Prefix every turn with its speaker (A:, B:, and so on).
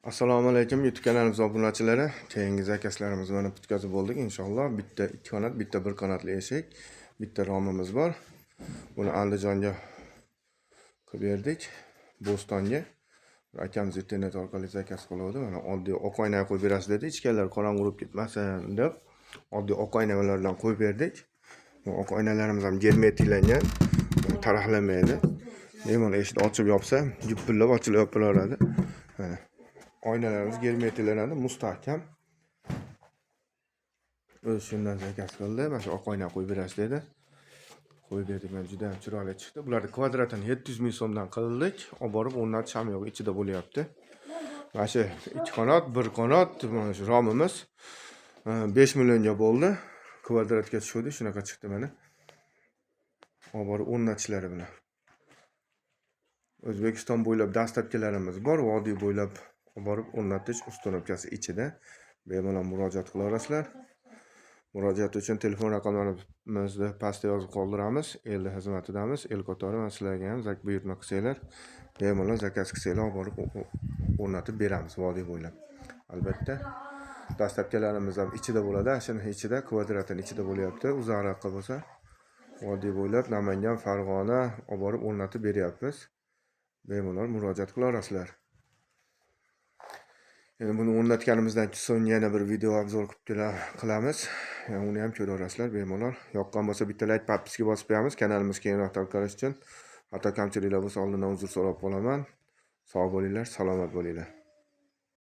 A: Assalomu alaykum YouTube kanalimiz obunachilari. Keyingi zakazlarimiz mana bitkazib bo'ldik inshaalloh. Bitta 2 qanot, bitta 1 qanotli eshik, bitta romimiz bor. Buni Andijonga qilib berdik. Bo'stonga. Akamiz internet orqali zakaz qildi. Mana oddiy oq oyna qo'yib berasiz dedi. Ichkarilar qorong'u bo'lib ketmasin deb oddiy oq oynalar bilan qo'yib berdik. Bu oq oynalarimiz ham germetiklangan, taraqlamaydi. Bemalol eshikni ochib yopsa, yupillab ochilib yopilaveradi. Mana oynalarimiz germetiklanadi, mustahkam. O'zi shundan zakaz qildi. Mana shu oq oyna qo'yib berasiz dedi. Qo'yib berdik, men juda ham chiroyli chiqdi. Bularni kvadratini 700 ming so'mdan qildik. Olib borib o'rnatib ham yo'q, ichida bo'lyapti. Mana shu 2 qanot, 1 qanot, mana shu romimiz 5 millionga bo'ldi. Kvadratga tushdi, shunaqa chiqdi mana. Olib borib o'rnatishlari bilan. O'zbekiston bo'ylab dastlabkilarimiz bor, vodiy bo'ylab borib o'rnatish ustunovkasi ichida. Bemalol murojaat qilaverasizlar. Murojaat uchun telefon raqamlarimizni pastda yozib qoldiramiz. Elda xizmatidamiz. El qatori va sizlarga ham buyurtma qilsanglar, bemalol zakaz qilsanglar olib borib o'rnatib beramiz vodiy bo'ylab. Albatta, dastlabkilarimiz ham ichida bo'ladi. Shuni ichida, kvadratning ichida bo'lyapti. Uzoqroqqa bo'lsa, vodiy bo'ylab Namangan, Farg'ona olib borib o'rnatib beryapmiz. Bemalol murojaat qilaverasizlar. Endi buni o'rnatganimizdan so'ng yana bir video obzor qilamiz. Uni ham ko'raverasizlar bemalol. Yoqqan bo'lsa bitta like podpiska bosib qo'yamiz. Kanalimiz keyinroq tarqalish uchun. Xato kamchiliklar bo'lsa oldindan uzr so'rab qolaman. Sog' bo'linglar, salomat bo'linglar.